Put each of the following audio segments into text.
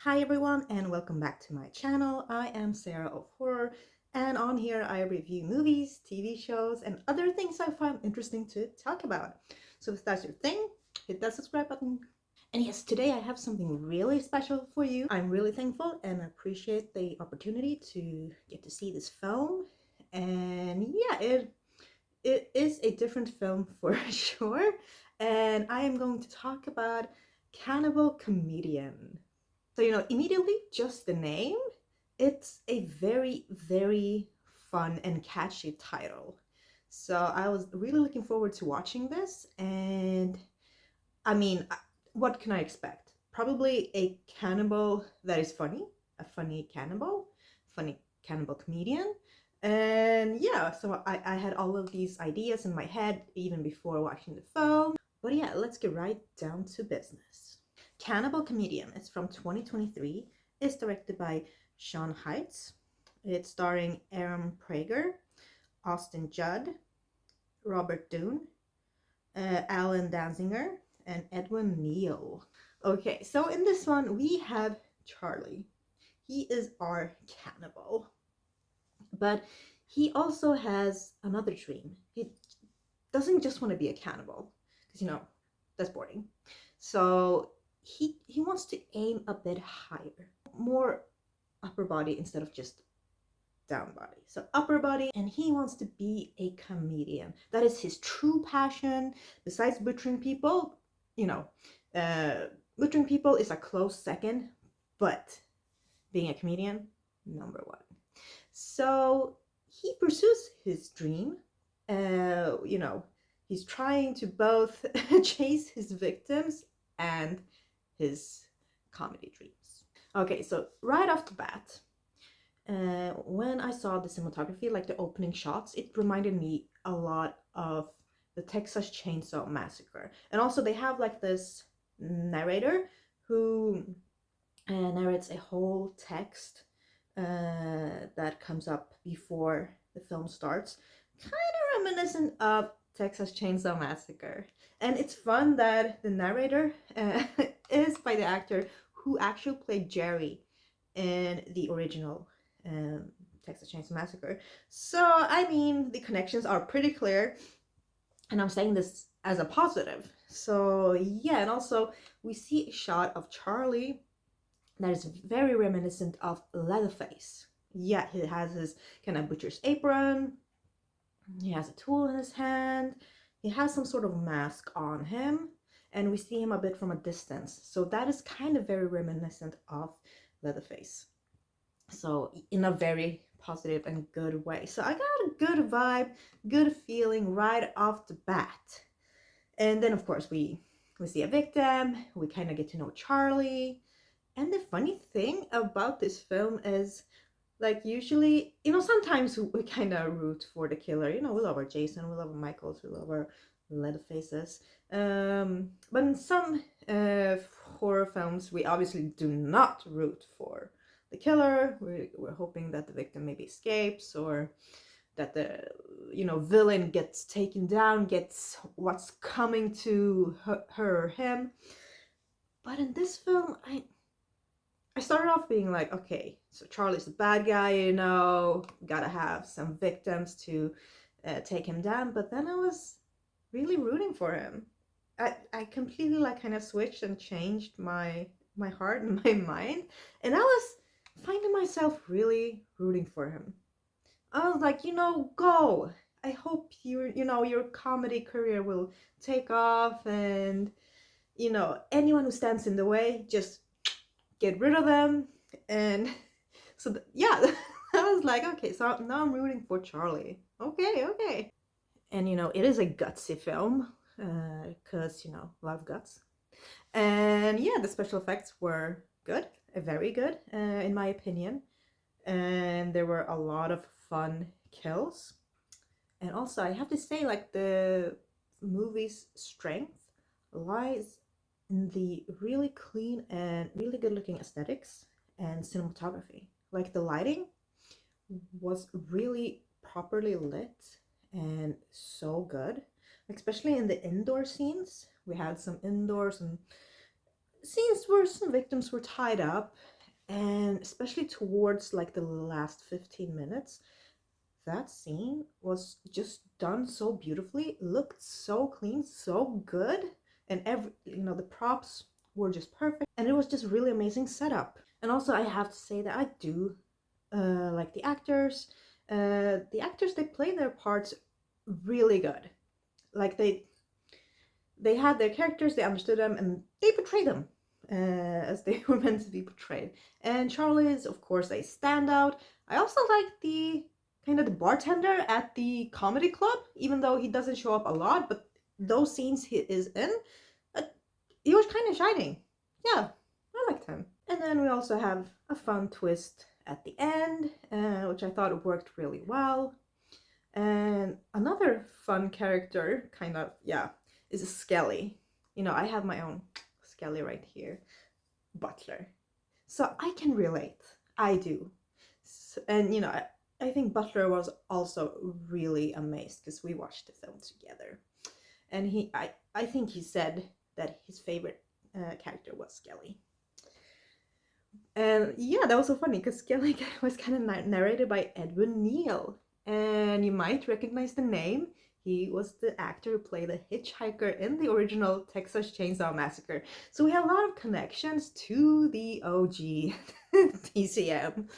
Hi everyone and welcome back to my channel. I am Sarah of Horror, and on here I review movies, TV shows, and other things I find interesting to talk about. So if that's your thing, hit that subscribe button. And yes, today I have something really special for you. I'm really thankful and appreciate the opportunity to get to see this film. And yeah, it is a different film for sure. And I am going to talk about Cannibal Comedian. So, immediately just the name, it's a very, very fun and catchy title. So I was really looking forward to watching this. And I mean, what can I expect? Probably a cannibal that is funny, a funny cannibal comedian. And yeah, so I had all of these ideas in my head even before watching the film. But yeah, let's get right down to business. Cannibal Comedian is from 2023. It's directed by Sean Heights. It's starring Aaron Prager, Austin Judd, Robert Doon, Alan Danziger, and Edwin Neal. Okay, so in this one we have Charlie. He is our cannibal, but he also has another dream. He doesn't just want to be a cannibal, because that's boring. So he wants to aim a bit higher, more upper body instead of just down body. So upper body, and he wants to be a comedian. That is his true passion. Besides butchering people, butchering people is a close second, but being a comedian, number one. So he pursues his dream. He's trying to both chase his victims and his comedy dreams. Okay, so right off the bat, when I saw the cinematography, like the opening shots, it reminded me a lot of the Texas Chainsaw Massacre. And also they have like this narrator who narrates a whole text that comes up before the film starts, kind of reminiscent of Texas Chainsaw Massacre. And it's fun that the narrator is by the actor who actually played Jerry in the original Texas Chainsaw Massacre. So, I mean, the connections are pretty clear, and I'm saying this as a positive. So, yeah, and also we see a shot of Charlie that is very reminiscent of Leatherface. Yeah, he has his kind of butcher's apron, he has a tool in his hand, he has some sort of mask on him, and we see him a bit from a distance. So that is kind of very reminiscent of Leatherface. So in a very positive and good way. So I got a good vibe, good feeling right off the bat. And then of course we see a victim, we kind of get to know Charlie. And the funny thing about this film is, like, usually, sometimes we kind of root for the killer. We love our Jason, we love our Michaels, we love our Leatherfaces. But in some horror films, we obviously do not root for the killer. We're hoping that the victim maybe escapes, or that the villain gets taken down, gets what's coming to her or him. But in this film, I started off being like, okay, so Charlie's the bad guy, gotta have some victims to take him down. But then I was really rooting for him. I completely like kind of switched and changed my heart and my mind, and I was finding myself really rooting for him. I was like, go. I hope your comedy career will take off, and anyone who stands in the way, just get rid of them. And so yeah, I was like, okay, so now I'm rooting for Charlie. Okay. And it is a gutsy film, because love guts. And yeah, the special effects were good, very good, in my opinion. And there were a lot of fun kills. And also I have to say, like, the movie's strength lies in the really clean and really good looking aesthetics and cinematography. Like, the lighting was really properly lit and so good, especially in the indoor scenes. We had some indoors, and scenes where some victims were tied up, and especially towards like the last 15 minutes, that scene was just done so beautifully, looked so clean, so good, and the props were just perfect, and it was just really amazing setup. And also, I have to say that I do like the actors. The actors, they play their parts really good. Like they had their characters, they understood them, and they portrayed them as they were meant to be portrayed. And Charlie is, of course, a standout. I also like the kind of the bartender at the comedy club, even though he doesn't show up a lot, but those scenes he is in, uh, he was kind of shining. Yeah, I liked him. And then we also have a fun twist at the end, which I thought worked really well. And another fun character, kind of, yeah, is Skelly. I have my own Skelly right here, Butler. So I can relate. I do. And, I think Butler was also really amazed because we watched the film together. And I think he said that his favorite character was Skelly. And yeah, that was so funny because Skelly was kind of narrated by Edwin Neal. And you might recognize the name. He was the actor who played the hitchhiker in the original Texas Chainsaw Massacre. So we have a lot of connections to the OG TCM.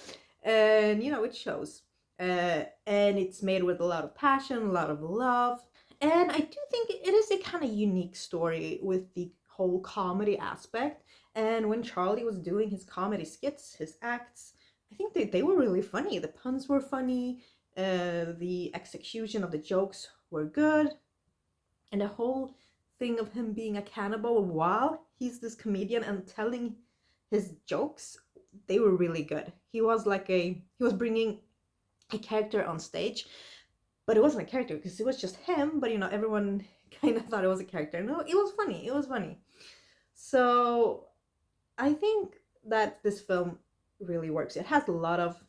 And, it shows. And it's made with a lot of passion, a lot of love. And I do think it is a kind of unique story with the whole comedy aspect. And when Charlie was doing his comedy skits, his acts, I think they were really funny. The puns were funny, the execution of the jokes were good, and the whole thing of him being a cannibal while he's this comedian and telling his jokes, they were really good. He was bringing a character on stage, but it wasn't a character because it was just him. But everyone kind of thought it was a character. No, it was funny. It was funny. So I think that this film really works. It has a lot of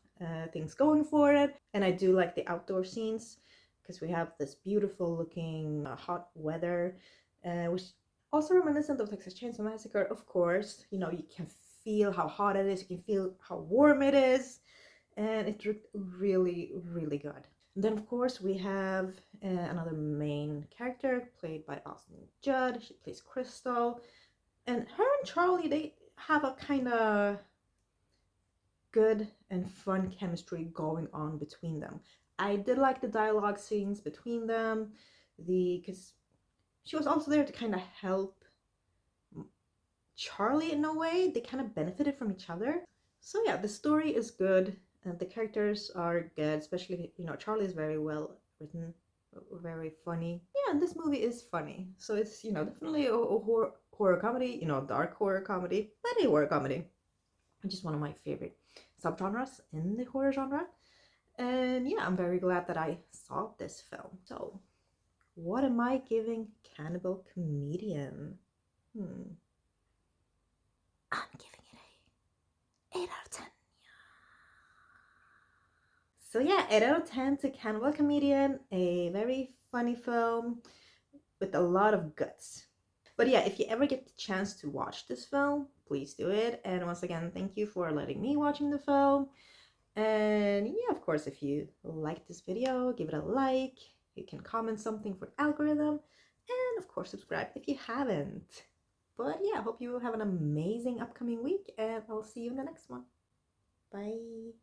things going for it, and I do like the outdoor scenes because we have this beautiful looking hot weather, which also reminiscent of Texas Chainsaw Massacre. Of course, you can feel how hot it is, you can feel how warm it is, and it looked really, really good. And then, of course, we have another main character played by Austin Judd. She plays Crystal, and her and Charlie, they have a kind of good and fun chemistry going on between them. I did like the dialogue scenes between them, because she was also there to kind of help Charlie in a way. They kind of benefited from each other. So yeah, the story is good and the characters are good, especially Charlie is very well written, very funny. Yeah, and this movie is funny. So it's definitely a horror comedy, dark horror comedy, but a horror comedy, which is one of my favorite subgenres in the horror genre. And yeah, I'm very glad that I saw this film. So, what am I giving Cannibal Comedian? I'm giving it a 8 out of 10. So yeah, 8 out of 10 to Cannibal Comedian, a very funny film with a lot of guts. But yeah, if you ever get the chance to watch this film, please do it. And once again, thank you for letting me watching the film. And yeah, of course, if you like this video, give it a like. You can comment something for the algorithm. And of course, subscribe if you haven't. But yeah, I hope you have an amazing upcoming week, and I'll see you in the next one. Bye.